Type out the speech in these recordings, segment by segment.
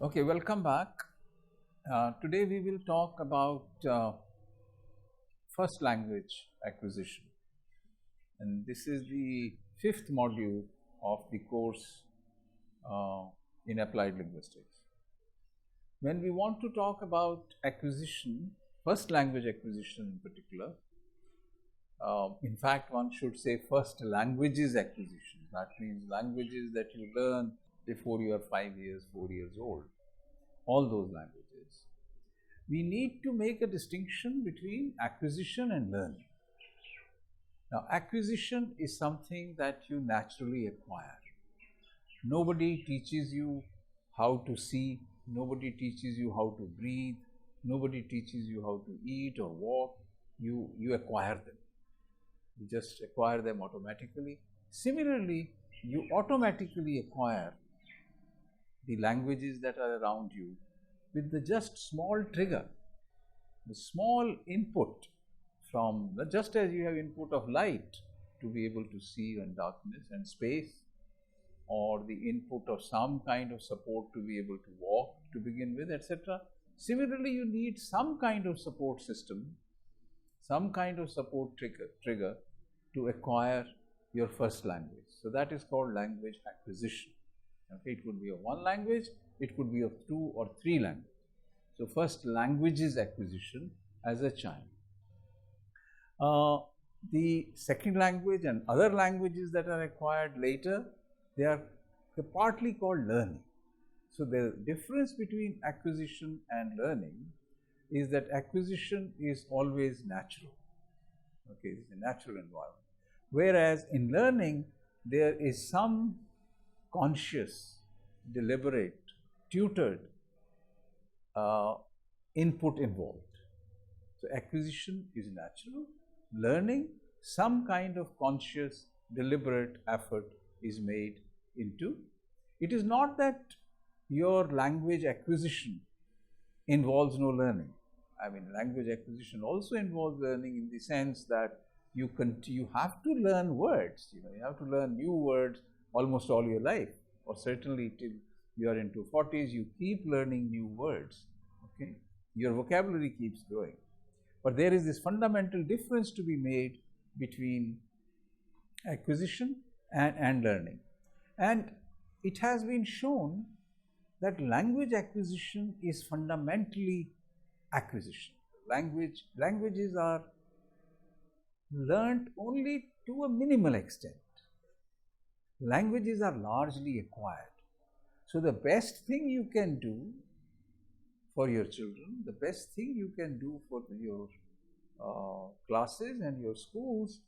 Okay, welcome back. Today we will talk about first language acquisition, and this is the fifth module of the course uh, in applied linguistics. When we want to talk about acquisition, first language acquisition in particular, in fact, one should say first languages acquisition. That means languages that you learn before you are 5 years, 4 years old. All those languages. We need to make a distinction between acquisition and learning. Now, acquisition is something that you naturally acquire. Nobody teaches you how to see, nobody teaches you how to breathe, nobody teaches you how to eat or walk. You acquire them. You just acquire them automatically. Similarly, you automatically acquire the languages that are around you with the just small trigger, the small input from, just as you have input of light to be able to see in darkness and space, or the input of some kind of support to be able to walk to begin with, etc. Similarly, you need some kind of support system, some kind of support trigger to acquire your first language. So that is called language acquisition. Okay, it could be of one language, it could be of 2 or 3 languages. So first languages acquisition as a child. The second language and other languages that are acquired later, they're partly called learning. So the difference between acquisition and learning is that acquisition is always natural. Okay, it's a natural environment. Whereas in learning, there is some conscious, deliberate, tutored input involved. So acquisition is natural. Learning, some kind of conscious, deliberate effort is made into. It is not that your language acquisition involves no learning. I mean, language acquisition also involves learning in the sense that you have to learn words. You have to learn new words almost all your life, or certainly till you are into 40s, you keep learning new words. Okay, your vocabulary keeps growing. But there is this fundamental difference to be made between acquisition and learning. And it has been shown that language acquisition is fundamentally acquisition. Languages are learnt only to a minimal extent. Languages are largely acquired. So the best thing you can do for your children, the best thing you can do for your classes and your schools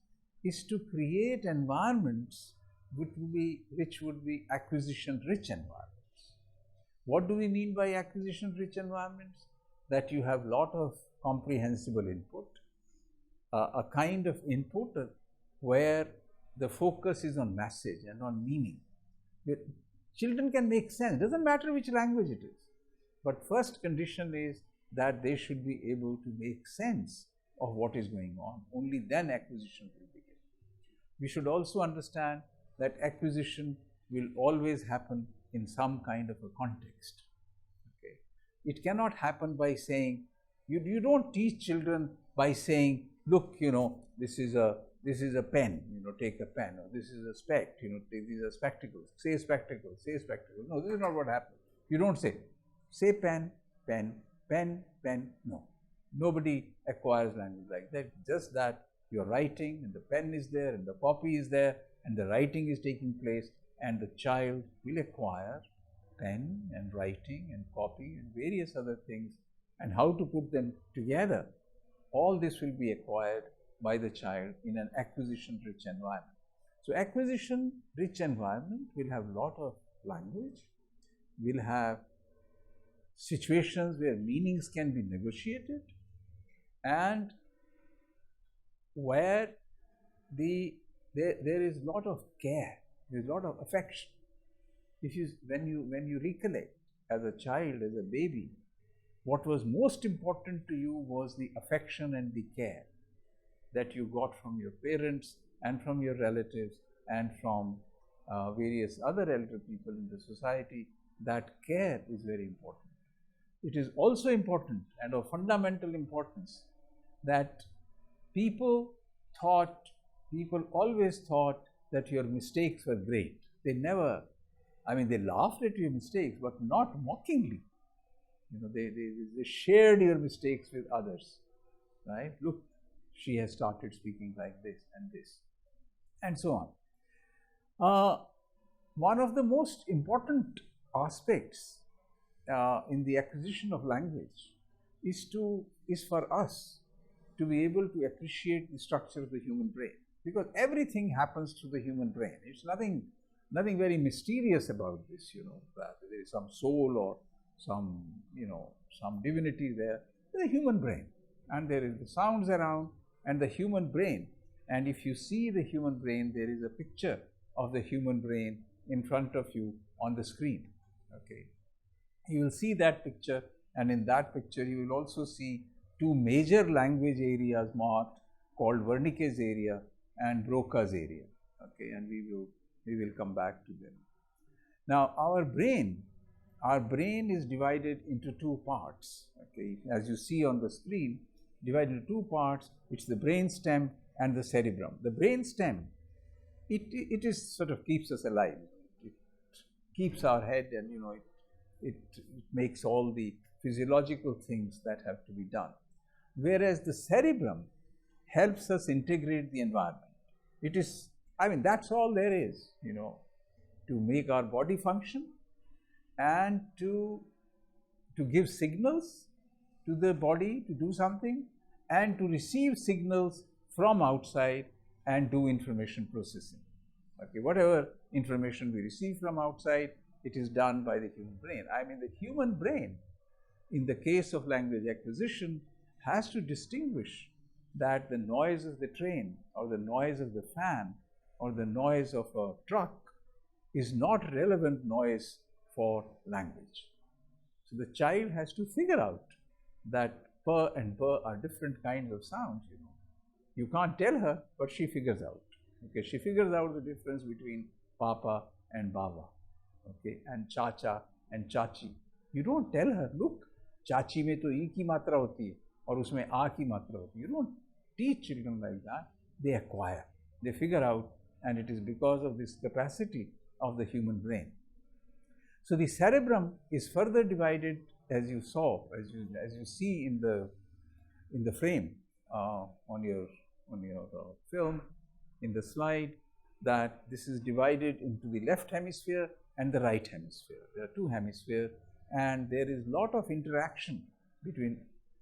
is to create environments which would be acquisition-rich environments. What do we mean by acquisition-rich environments? That you have lot of comprehensible input, a kind of input where the focus is on message and on meaning. Children can make sense, doesn't matter which language it is. But first condition is that they should be able to make sense of what is going on. Only then acquisition will begin. We should also understand that acquisition will always happen in some kind of a context. Okay, it cannot happen by saying, you don't teach children by saying, look, this is a pen, take a pen, or this is a spect, take these are spectacles, say spectacles, say spectacles. No, this is not what happens. You don't say pen, pen, pen, pen. No, nobody acquires language like that. Just that you're writing and the pen is there and the copy is there and the writing is taking place, and the child will acquire pen and writing and copy and various other things, and how to put them together. All this will be acquired by the child in an acquisition-rich environment. So acquisition-rich environment will have a lot of language, will have situations where meanings can be negotiated, and where there is a lot of care, there is a lot of affection. When you recollect as a child, as a baby, what was most important to you was the affection and the care that you got from your parents and from your relatives and from various other elder people in the society. that care is very important. It is also important and of fundamental importance that people always thought that your mistakes were great. They never, they laughed at your mistakes, but not mockingly. They shared your mistakes with others, right? Look, she has started speaking like this, and so on. One of the most important aspects in the acquisition of language is for us to be able to appreciate the structure of the human brain, because everything happens through the human brain. It's nothing very mysterious about this, that there is some soul or some divinity there. The human brain, and there is the sounds around and the human brain. And if you see the human brain, there is a picture of the human brain in front of you on the screen. Okay, you will see that picture, and in that picture you will also see two major language areas marked, called Wernicke's area and Broca's area. Okay, and we will come back to them. Now, our brain is divided into two parts. Okay, as you see on the screen, divided into two parts. It's the brain stem and the cerebrum. The brain stem, it is sort of keeps us alive. It keeps our head, and it makes all the physiological things that have to be done. Whereas the cerebrum helps us integrate the environment. It is, that's all there is, to make our body function and to give signals to the body to do something, and to receive signals from outside and do information processing. Okay, whatever information we receive from outside, it is done by the human brain. The human brain, in the case of language acquisition, has to distinguish that the noise of the train or the noise of the fan or the noise of a truck is not relevant noise for language. So the child has to figure out that per and bur are different kinds of sounds. You can't tell her, but she figures out. Okay, she figures out the difference between Papa and Baba, okay, and Chacha and Chachi. You don't tell her, look, Chachi में तो ई की मात्रा होती है और उसमें आ की मात्रा होती है. You don't teach children like that. They acquire, they figure out, and it is because of this capacity of the human brain. So the cerebrum is further divided, as you see in the frame on your film, in the slide, that this is divided into the left hemisphere and the right hemisphere. There are two hemispheres, and there is a lot of interaction between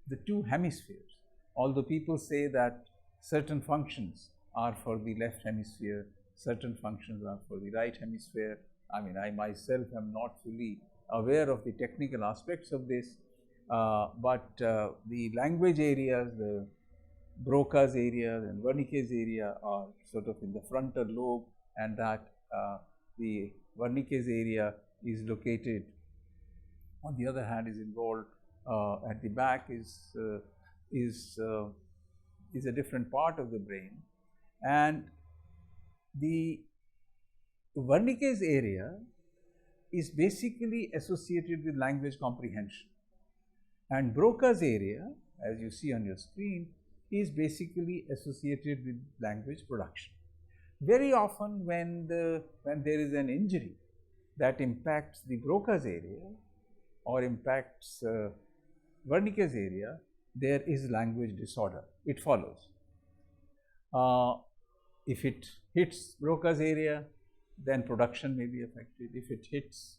the two hemispheres. Although people say that certain functions are for the left hemisphere, certain functions are for the right hemisphere. I myself am not fully aware of the technical aspects of this, but the language areas, the Broca's area and Wernicke's area, are sort of in the frontal lobe, and that the Wernicke's area is located, on the other hand, is involved at the back, is a different part of the brain. And the Wernicke's area is basically associated with language comprehension, and Broca's area, as you see on your screen, is basically associated with language production. Very often when there is an injury that impacts the Broca's area or impacts Wernicke's area, there is language disorder. It follows. If it hits Broca's area, then production may be affected. If it hits,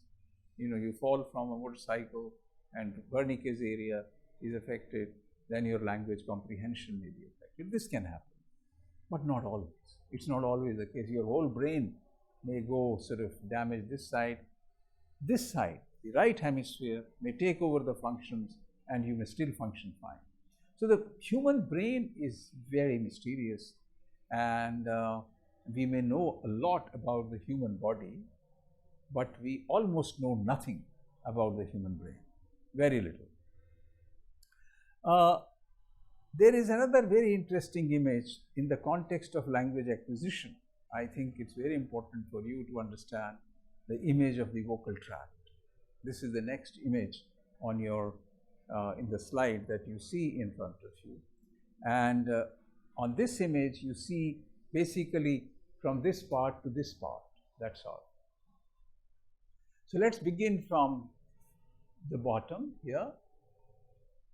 you fall from a motorcycle and Wernicke's area is affected, then your language comprehension may be affected. This can happen, but not always. It's not always the case. Your whole brain may go sort of damage this side. This side, the right hemisphere, may take over the functions and you may still function fine. So the human brain is very mysterious, and we may know a lot about the human body, but we almost know nothing about the human brain, very little. There is another very interesting image in the context of language acquisition. I think it's very important for you to understand the image of the vocal tract. This is the next image on your in the slide that you see in front of you, and on this image you see basically from this part to this part. That's all. So let's begin from the bottom here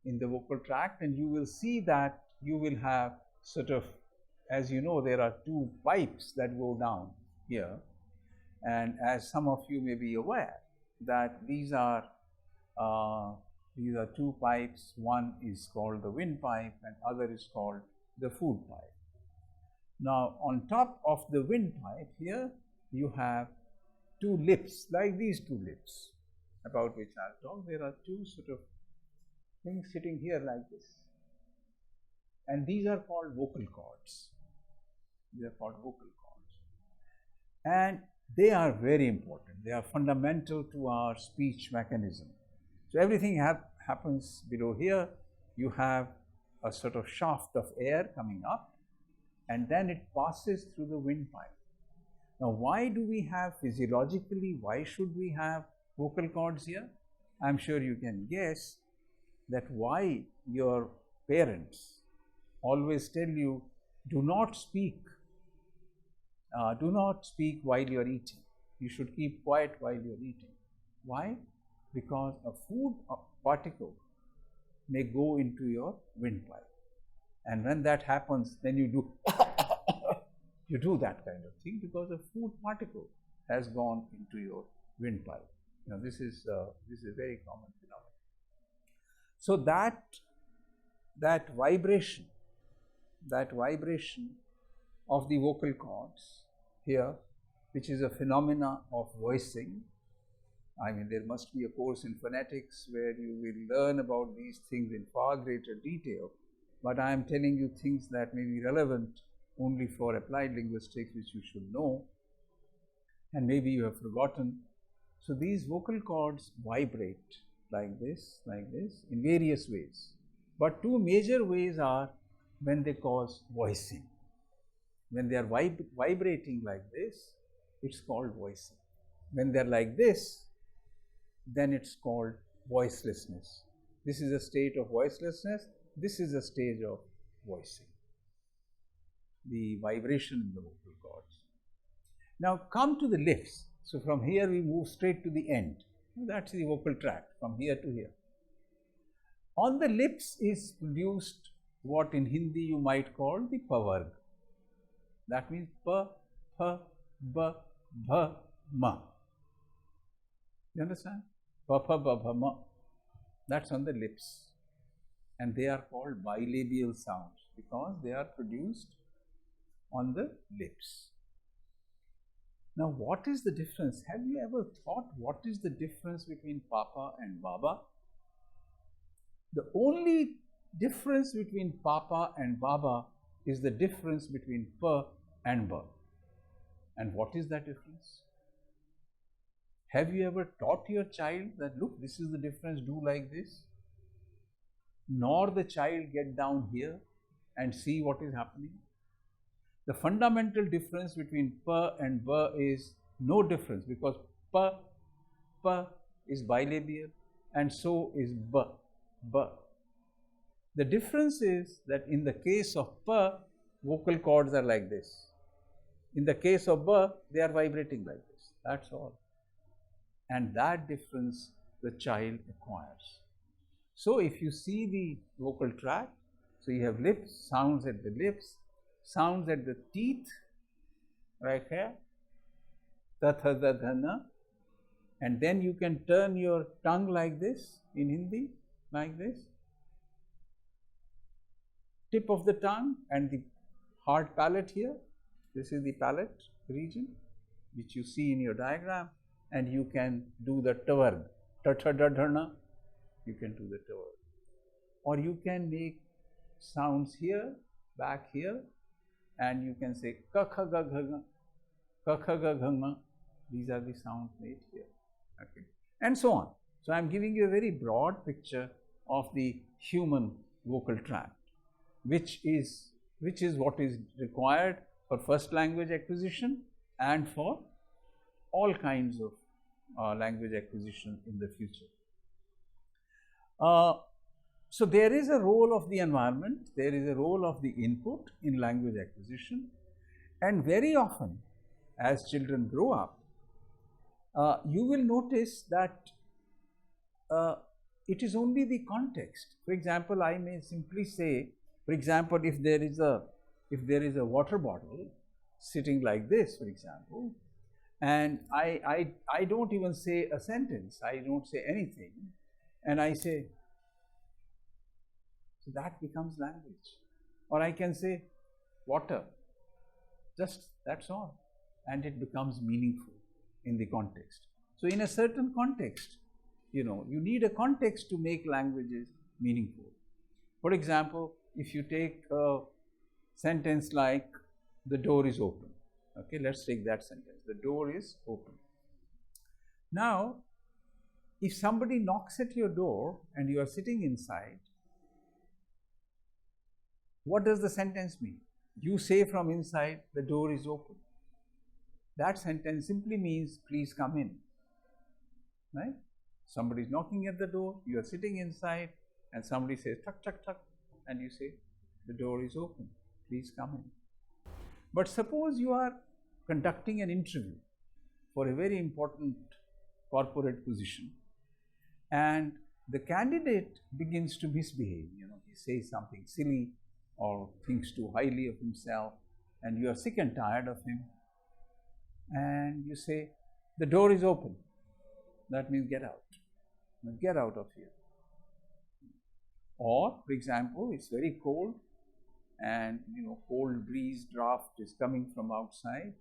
in the vocal tract, and you will see that you will have sort of, as you know, there are two pipes that go down here, and as some of you may be aware that these are two pipes. One is called the windpipe and other is called the food pipe. Now on top of the windpipe here you have two lips, like these two lips about which I'll talk. There are two sort of things sitting here like this, and these are called vocal cords. They are called vocal cords, and they are very important. They are fundamental to our speech mechanism. So everything happens below here. You have a sort of shaft of air coming up, and then it passes through the windpipe. Now, why do we have physiologically, why should we have vocal cords here? I'm sure you can guess that why your parents always tell you, do not speak while you are eating. You should keep quiet while you are eating. Why? Because a food particle may go into your windpipe, and when that happens, then you do you do that kind of thing because a food particle has gone into your windpipe. Now this is a very common phenomenon. So that vibration of the vocal cords here, which is a phenomena of voicing. I mean, there must be a course in phonetics where you will learn about these things in far greater detail, but I am telling you things that may be relevant only for applied linguistics, which you should know, and maybe you have forgotten. So these vocal cords vibrate like this, in various ways. But two major ways are when they cause voicing. When they are vibrating like this, it's called voicing. When they are like this, then it's called voicelessness. This is a state of voicelessness. This is a stage of voicing, the vibration in the vocal cords. Now come to the lips. So from here we move straight to the end. That's the vocal tract from here to here. On the lips is produced what in Hindi you might call the pavarg. That means pa, pa, ba, bha, ma. You understand? Pa, pa, ba, bha, ma. That's on the lips. And they are called bilabial sounds because they are produced on the lips. Now, what is the difference? Have you ever thought what is the difference between Papa and Baba? The only difference between Papa and Baba is the difference between Pa and Ba. And what is that difference? Have you ever taught your child that, look, this is the difference, do like this? Nor the child get down here and see what is happening. The fundamental difference between Pa and Ba is no difference, because Pa is bilabial and so is Ba. The difference is that in the case of Pa, vocal cords are like this. In the case of Ba, they are vibrating like this. That's all. And that difference the child acquires. So if you see the vocal tract, so you have lips, sounds at the lips, sounds at the teeth, right here, ta, tha, da, dha, na, and then you can turn your tongue like this in Hindi, like this, tip of the tongue and the hard palate here. This is the palate region which you see in your diagram, and you can do the tavarg, ta, tha, da, dha, na, you can do the tavarg. Or you can make sounds here, back here, and you can say ka, kha, ga, gha, ga, ka, kha, ga, gha, ma. These are the sounds made here, okay, and so on. So I am giving you a very broad picture of the human vocal tract, which is what is required for first language acquisition and for all kinds of language acquisition in the future. So there is a role of the environment, there is a role of the input in language acquisition, and very often as children grow up, you will notice that it is only the context. For example, I may simply say, for example, if there is a water bottle sitting like this, for example, and I don't even say a sentence, I don't say anything, and I say, so that becomes language. Or I can say water, just that's all, and it becomes meaningful in the context. So in a certain context, you need a context to make languages meaningful. For example, if you take a sentence like the door is open, okay, let's take that sentence, the door is open. Now, if somebody knocks at your door and you are sitting inside, what does the sentence mean? You say from inside, the door is open. That sentence simply means, please come in, right? Somebody is knocking at the door, you are sitting inside, and somebody says, tuck, tuck, tuck, and you say, the door is open, please come in. But suppose you are conducting an interview for a very important corporate position, and the candidate begins to misbehave, he says something silly or thinks too highly of himself, and you are sick and tired of him, and you say, the door is open. That means get out. Get out of here. Or, for example, it's very cold, and cold breeze draft is coming from outside,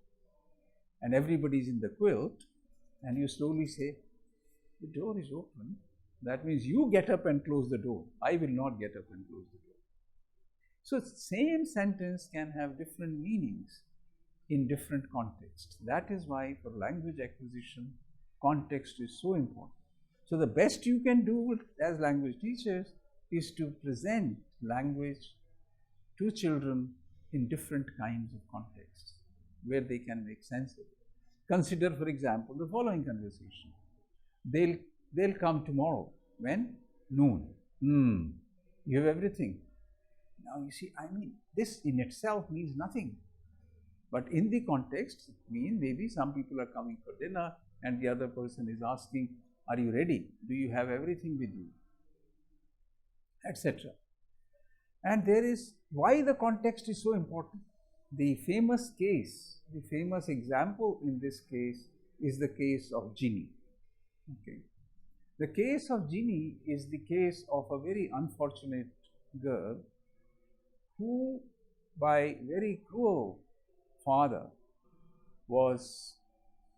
and everybody is in the quilt, and you slowly say, the door is open. That means you get up and close the door. I will not get up and close the door. So, same sentence can have different meanings in different contexts. That is why for language acquisition, context is so important. So, the best you can do as language teachers is to present language to children in different kinds of contexts where they can make sense of it. Consider, for example, the following conversation. They'll come tomorrow. When? Noon. You have everything. Now, you see, this in itself means nothing. But in the context, it means maybe some people are coming for dinner and the other person is asking, are you ready? Do you have everything with you? Etc. And there is, why the context is so important? The famous case, the famous example in this case is the case of Ginny. Okay. The case of Ginny is the case of a very unfortunate girl who, by very cruel father, was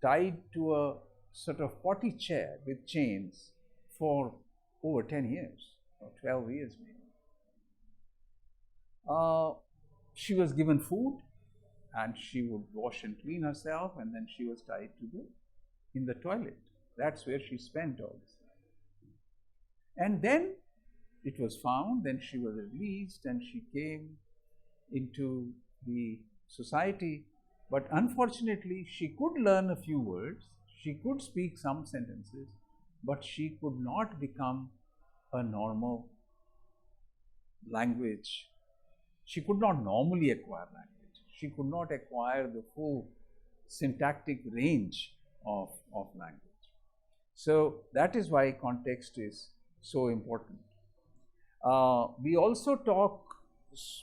tied to a sort of potty chair with chains for over 10 years or 12 years maybe. She was given food and she would wash and clean herself, and then she was tied to in the toilet. That's where she spent all this time. And then it was found, then she was released and she came into the society. But unfortunately, she could learn a few words, she could speak some sentences, but she could not become a normal language. She could not normally acquire language. She could not acquire the full syntactic range of language. So that is why context is so important. We also talk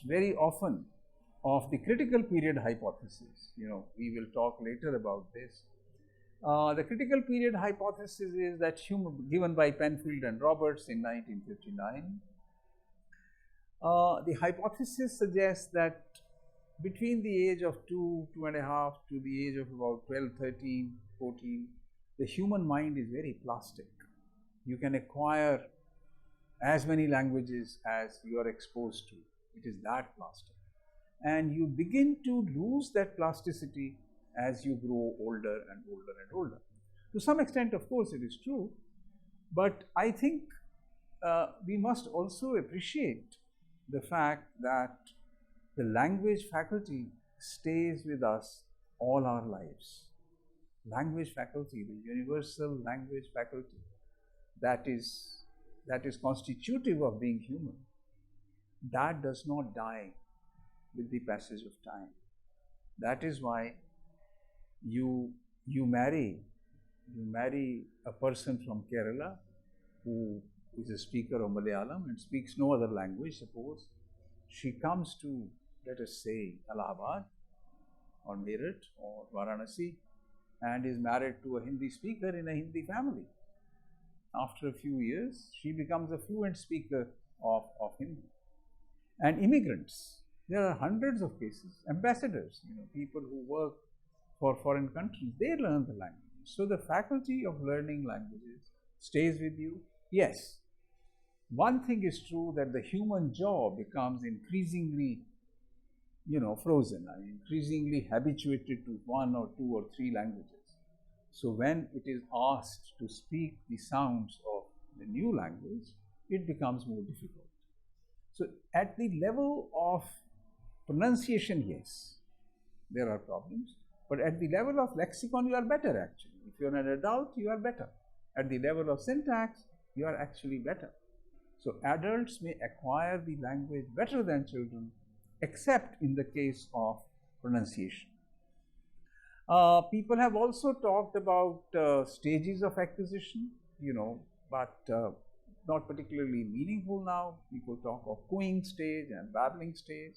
very often of the critical period hypothesis. We will talk later about this. The critical period hypothesis is that given by Penfield and Roberts in 1959. The hypothesis suggests that between the age of 2.5 to the age of about 12, 13, 14, the human mind is very plastic. You can acquire as many languages as you are exposed to. It is that plastic. And you begin to lose that plasticity as you grow older and older and older. To some extent, of course, it is true, but I think we must also appreciate the fact that the language faculty stays with us all our lives. language faculty, the universal language faculty that is constitutive of being human, that does not die with the passage of time. That is why you marry a person from Kerala who is a speaker of Malayalam and speaks no other language. Suppose she comes to, let us say, Allahabad or Meerut or Varanasi and is married to a Hindi speaker in a Hindi family. After a few years, she becomes a fluent speaker of Hindi. And immigrants, there are hundreds of cases. Ambassadors, people who work for foreign countries, they learn the language. So the faculty of learning languages stays with you. Yes, one thing is true, that the human jaw becomes increasingly, frozen, increasingly habituated to one or two or three languages. So when it is asked to speak the sounds of the new language, it becomes more difficult. So at the level of pronunciation, yes, there are problems. But at the level of lexicon, you are better actually. If you are an adult, you are better. At the level of syntax, you are actually better. So adults may acquire the language better than children, except in the case of pronunciation. People have also talked about stages of acquisition, but not particularly meaningful now. People talk of cooing stage and babbling stage,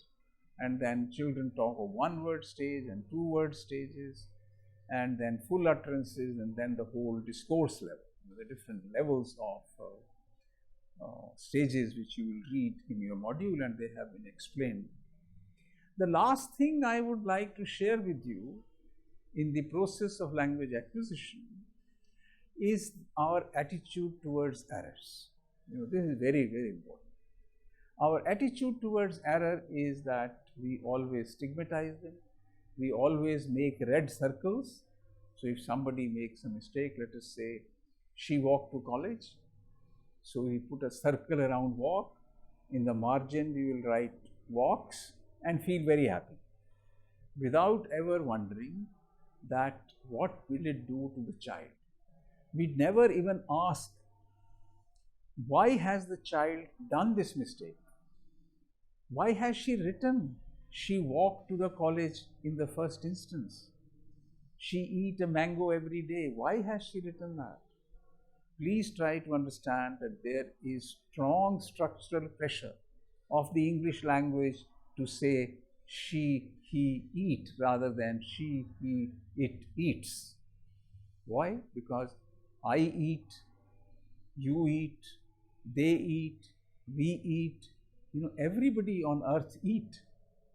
and then children talk of one-word stage and two-word stages, and then full utterances, and then the whole discourse level, the different levels of stages which you will read in your module, and they have been explained. The last thing I would like to share with you in the process of language acquisition is our attitude towards errors. This is very, very important. Our attitude towards error is that we always stigmatize them. We always make red circles. So if somebody makes a mistake, let us say she walked to college, so we put a circle around walk. In the margin, we will write walks and feel very happy, without ever wondering that what will it do to the child. We never even ask, why has the child done this mistake? Why has she written, she walked to the college in the first instance? She eat a mango every day. Why has she written that? Please try to understand that there is strong structural pressure of the English language to say she, he, eat rather than she, he, it eats. Why? Because I eat, you eat, they eat, we eat. Everybody on earth eat.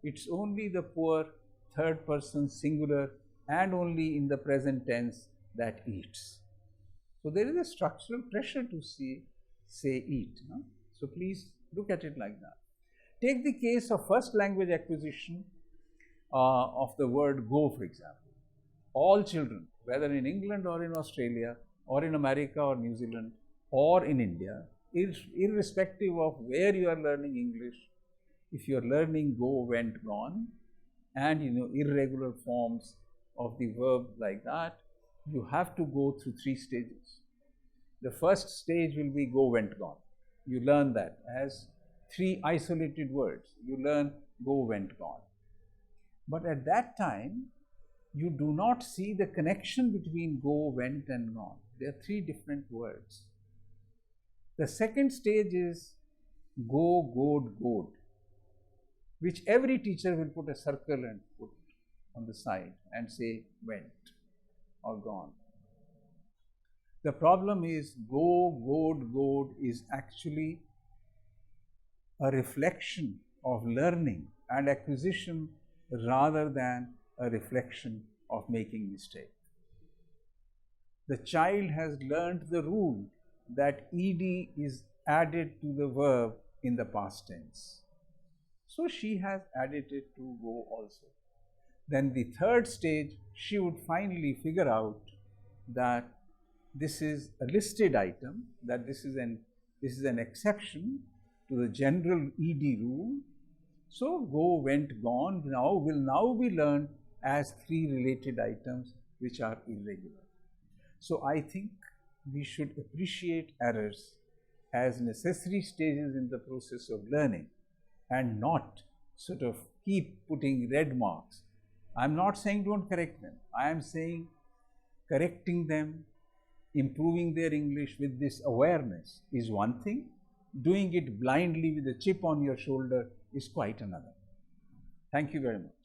It's only the poor third person singular and only in the present tense that eats. So there is a structural pressure to say eat. So please look at it like that. Take the case of first language acquisition of the word go, for example. All children, whether in England or in Australia or in America or New Zealand or in India, irrespective of where you are learning English, if you are learning go, went, gone, and irregular forms of the verb like that, you have to go through three stages. The first stage will be go, went, gone. You learn that as three isolated words. You learn go, went, gone. But at that time, you do not see the connection between go, went, and gone. There are three different words. The second stage is go, goed, goed, which every teacher will put a circle and put on the side and say went or gone. The problem is go, goed, goed is actually a reflection of learning and acquisition rather than a reflection of making mistake. The child has learned the rule that ed is added to the verb in the past tense. So she has added it to go also. Then the third stage, she would finally figure out that this is a listed item, that this is an exception to the general ed rule. So go, went, gone will now be learned as three related items which are irregular. So I think we should appreciate errors as necessary stages in the process of learning and not sort of keep putting red marks. I'm not saying don't correct them. I am saying correcting them, improving their English with this awareness is one thing. Doing it blindly with a chip on your shoulder is quite another. Thank you very much.